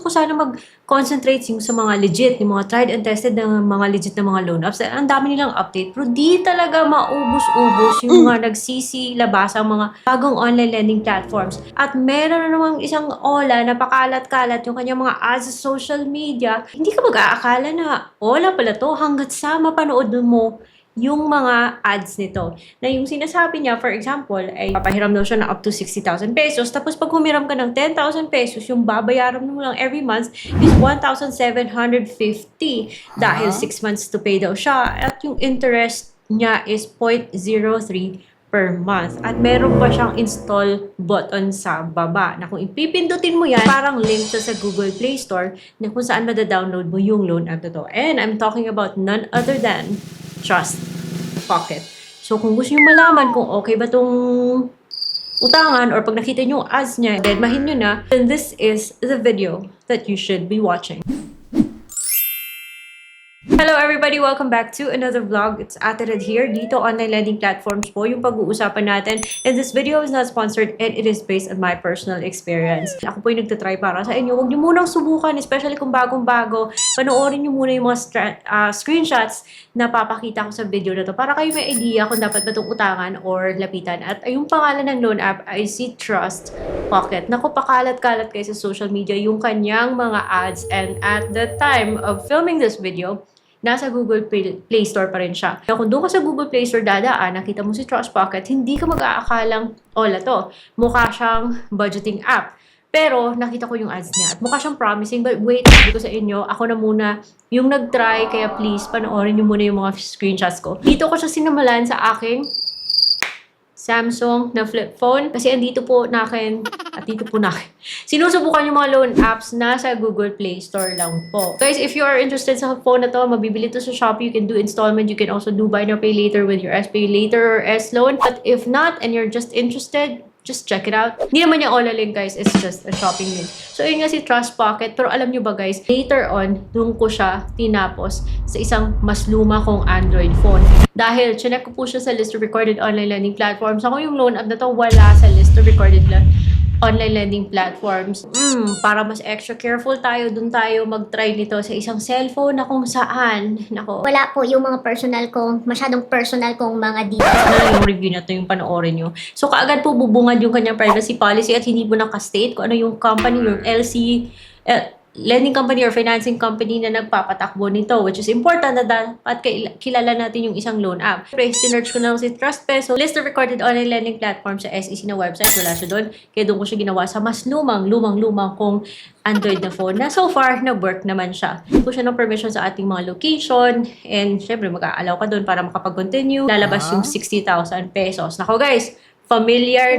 ko sana mag-concentrate yung sa mga legit, yung mga tried and tested na mga legit na mga loan apps. Ang dami nilang update, pero di talaga maubos-ubos yung mga nagsisilabas ang mga bagong online lending platforms. At meron na namang isang ola na pakalat-kalat yung kanyang mga ads sa social media. Hindi ka mag-aakala na ola pala to hanggat sa mapanood mo yung mga ads nito. Na yung sinasabi niya, for example, ay papahiram daw siya na up to 60,000 pesos. Tapos pag humiram ka ng 10,000 pesos, yung babayaran mo lang every month is 1,750 dahil 6 months to pay daw siya. At yung interest niya is 0.03 per month. At meron pa siyang install button sa baba na kung ipipindutin mo yan, parang link siya sa Google Play Store na kung saan mada-download mo yung loan app na to. And I'm talking about none other than Trust Pocket. So, kung gusto nyo malaman kung okay ba tong utangan or pag nakita nyo yung ads niya, dedmahin nyo na, then this is the video that you should be watching. Hello everybody! Welcome back to another vlog. It's Ate Red here. Dito online lending platforms po yung pag-uusapan natin. And this video is not sponsored and it is based on my personal experience. Ako po yung nagtatry para sa inyo. Huwag nyo munang subukan, especially kung bagong-bago. Panoorin nyo muna yung mga screenshots na papakita ko sa video na to para kayo may idea kung dapat ba itong utangan or lapitan. At yung pangalan ng loan app ay si Trust Pocket. Naku, pakalat-kalat kayo sa social media yung kanyang mga ads. And at the time of filming this video, nasa Google Play Store pa rin siya. Kaya kung doon ka sa Google Play Store dadaan, nakita mo si Trust Pocket, hindi ka mag-aakalang, ola to, mukha siyang budgeting app. Pero nakita ko yung ads niya at mukha siyang promising. But wait, sabi ko sa inyo, ako na muna yung nag-try, kaya please panoorin niyo muna yung mga screenshots ko. Dito ko siya sinimulan sa aking Samsung na flip phone. Kasi andito po na akin, at dito po na akin. Sinusubukan yung mga loan apps na sa Google Play Store lang po. Guys, if you are interested sa phone na to, mabibili to sa Shopee. You can do installment. You can also do buy now, pay later with your SPay later or S-loan. But if not, and you're just interested, just check it out. Hindi naman yung Ola link, guys. It's just a shopping link. So, yun nga si Trust Pocket. Pero alam nyo ba, guys, later on, doon ko siya tinapos sa isang mas luma kong Android phone. Dahil, chinek ko po siya sa list of recorded online lending platforms. Ako yung loan app na to, wala sa list of recorded online lending platforms. Para mas extra careful tayo, dun tayo mag-try nito sa isang cellphone na kung saan. Nako. Wala po yung mga masyadong personal kong mga details. Ano yung review na to yung panoorin nyo. So, kaagad po bubungad yung kanyang privacy policy at hindi po nakastate kung ano yung company, yung lending company or financing company na nagpapatakbo nito, which is important na dapat kilala natin yung isang loan app. Pero sinerch ko na lang si Trust Peso, list of recorded online lending platforms sa SEC na website, wala siya doon. Kaya doon ko siya ginawa sa mas lumang kong Android na phone na so far, nag-work naman siya. Ko siya ng permission sa ating mga location and syempre mag-aalaw ka doon para makapag-continue. Lalabas yung 60,000 pesos. Nako guys, familiar.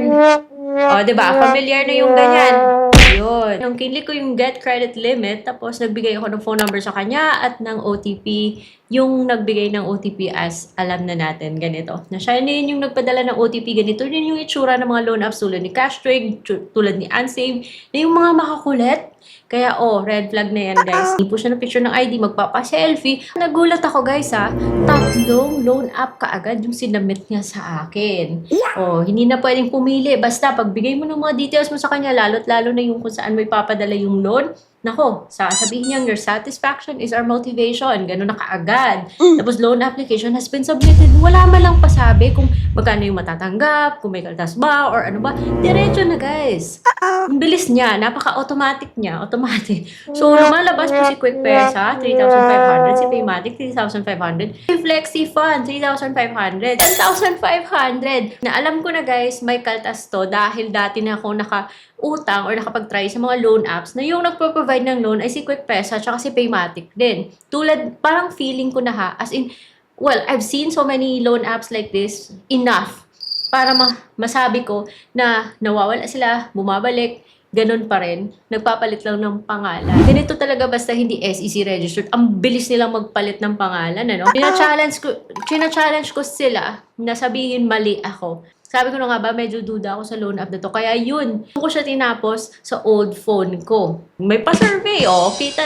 O, diba? Familiar na yung ganyan. Ayun. Yung kinlik ko yung get credit limit, tapos nagbigay ako ng phone number sa kanya at ng OTP. Yung nagbigay ng OTP as alam na natin, ganito. Na siya yun yung nagpadala ng OTP, ganito din yung itsura ng mga loan apps tulad ni Cashtrade, tulad ni Unsave, na yung mga makakulit. Kaya, red flag na yan, guys. Hindi po siya ng picture ng ID, magpapa-selfie. Nagulat ako, guys, ha. 3 loan app kaagad yung sinamit niya sa akin. Hindi na pwedeng pumili. Basta, pagbigay mo ng mga details mo sa kanya, lalo't lalo na yung kung saan mo ipapadala yung loan, nako, sasabihin niyang your satisfaction is our motivation. Ganun na kaagad. Tapos loan application has been submitted. Wala man lang pasabi kung magkano yung matatanggap, kung may kaltas ba, or ano ba. Diretso na, guys. Ang bilis niya. Napaka-automatic niya. Automatic. So, lumalabas po si Quick Pesa, 3,500. Si Paymatic, 3,500. Si Flexi Fund, 3,500. 10,500. Na alam ko na, guys, may kaltas to dahil dati na ako naka-utang or nakapag-try sa mga loan apps na yung nagpo-provide ng loan ay si Quick Pesa at si Paymatic din. Parang feeling ko na as in, well, I've seen so many loan apps like this, enough para masabi ko na nawawala sila, bumabalik, ganun pa rin, nagpapalit lang ng pangalan. Ganito talaga basta hindi SEC registered. Ang bilis nilang magpalit ng pangalan, ano? China-challenge ko sila na sabihin mali ako. Sabi ko na nga ba, medyo duda ako sa loan app na to. Kaya yun, ko siya tinapos sa old phone ko. may pa-survey, oh, kita.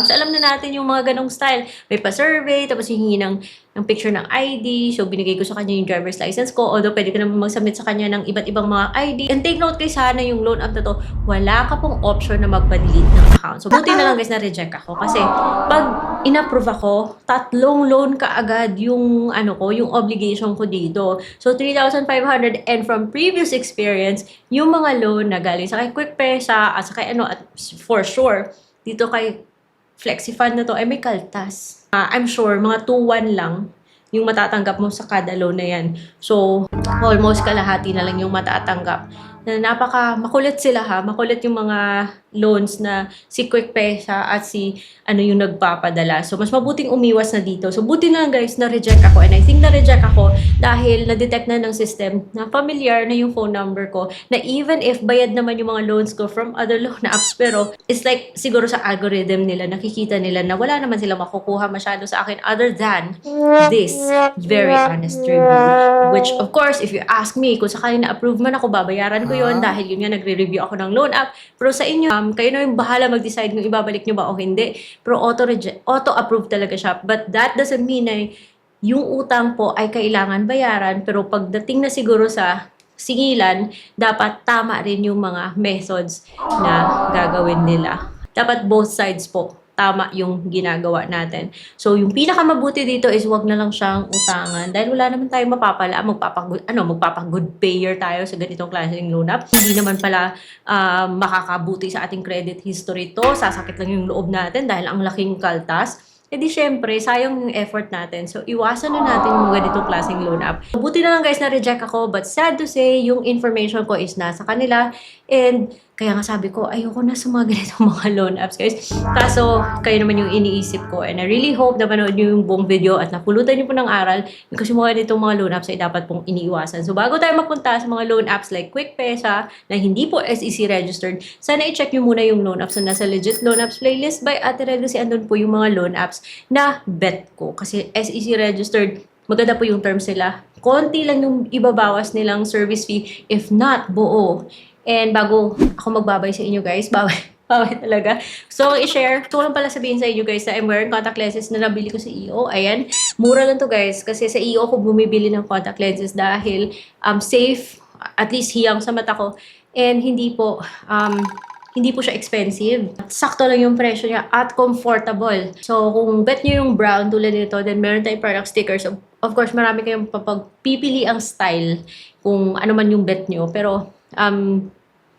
So, alam na natin yung mga ganong style. May pa-survey, tapos hihingi ng picture ng ID. So, binigay ko sa kanya yung driver's license ko. Although, pwede ka naman mag-submit sa kanya ng iba't ibang mga ID. And take note guys, sana yung loan app na to, wala ka pong option na magpa-delete ng account. So, buti na lang guys na reject ako. Kasi, pag in-approve ako, 3 loan ka agad yung, yung obligation ko dito. So, 3,500 and from previous experience, yung mga loan na galing sa kay QuickPesa at sa kay at for sure, dito kay FlexiFund na to ay may kaltas. I'm sure, mga 2-1 lang yung matatanggap mo sa kada loan na yan. So, almost kalahati na lang yung matatanggap. Makulit sila ha. Makulit yung mga loans na si QuickPesa at si yung nagpapadala. So, mas mabuting umiwas na dito. So, buti na guys, na-reject ako. And I think na-reject ako dahil na-detect na ng system na familiar na yung phone number ko. Na even if bayad naman yung mga loans ko from other loan apps, pero it's like siguro sa algorithm nila, nakikita nila na wala naman sila makukuha masyado sa akin other than this very honest review. Which, of course, if you ask me, kung sakali na-approve man ako, babayaran ko yun dahil yun nga, nagre-review ako ng loan app. Pero sa inyo, kayo na yung bahala mag-decide kung ibabalik nyo ba o hindi. Pero auto-approve talaga siya. But that doesn't mean na yung utang po ay kailangan bayaran. Pero pagdating na siguro sa singilan, dapat tama rin yung mga methods na gagawin nila. Dapat both sides po tama yung ginagawa natin. So, yung pinakamabuti dito is wag na lang siyang utangan dahil wala naman tayong mapapala, magpapagood payer tayo sa ganitong klaseng loan app. Hindi naman pala makakabuti sa ating credit history to. Sasakit lang yung loob natin dahil ang laking kaltas. E di syempre, sayang yung effort natin. So, iwasan na natin yung mga ganitong klaseng loan app. Buti na lang guys na reject ako, but sad to say, yung information ko is nasa kanila. And kaya nga sabi ko, ayoko na sa mga ganitong mga loan apps guys. Kaso, kayo naman yung iniisip ko. And I really hope na panood nyo yung buong video at napulutan nyo po ng aral. Because yung mga ganitong mga loan apps ay dapat pong iniiwasan. So, bago tayo mapunta sa mga loan apps like QuickPesa na hindi po SEC registered, sana i-check nyo muna yung loan apps na nasa Legit Loan Apps playlist by Ate Red kasi andun po yung mga loan apps na bet ko. Kasi SEC registered, maganda po yung terms nila. Konti lang yung ibabawas nilang service fee, if not buo. And bago ako magbabay sa inyo guys, bawal talaga. So, i-share. Ito lang pala sabihin sa inyo guys na I'm wearing contact lenses na nabili ko sa EO. Ayan. Mura lang to guys. Kasi sa EO ko bumibili ng contact lenses dahil safe, at least hiyang sa mata ko. And hindi po siya expensive. Sakto lang yung presyo niya at comfortable. So, kung bet nyo yung brown tulad nito, then meron tayong product stickers. Of course, marami kayong papagpipili ang style kung ano man yung bet nyo. Pero,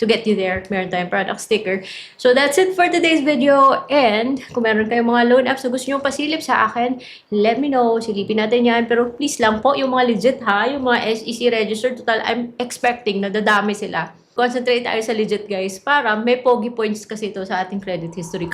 to get you there, meron tayong product sticker. So, that's it for today's video. And, kung meron kayong mga loan apps na gusto nyo pasilip sa akin, let me know. Silipin natin yan. Pero please lang po, yung mga legit ha, yung mga SEC registered, total, I'm expecting na dadami sila. Concentrate tayo sa legit guys para may pogi points kasi ito sa ating credit history.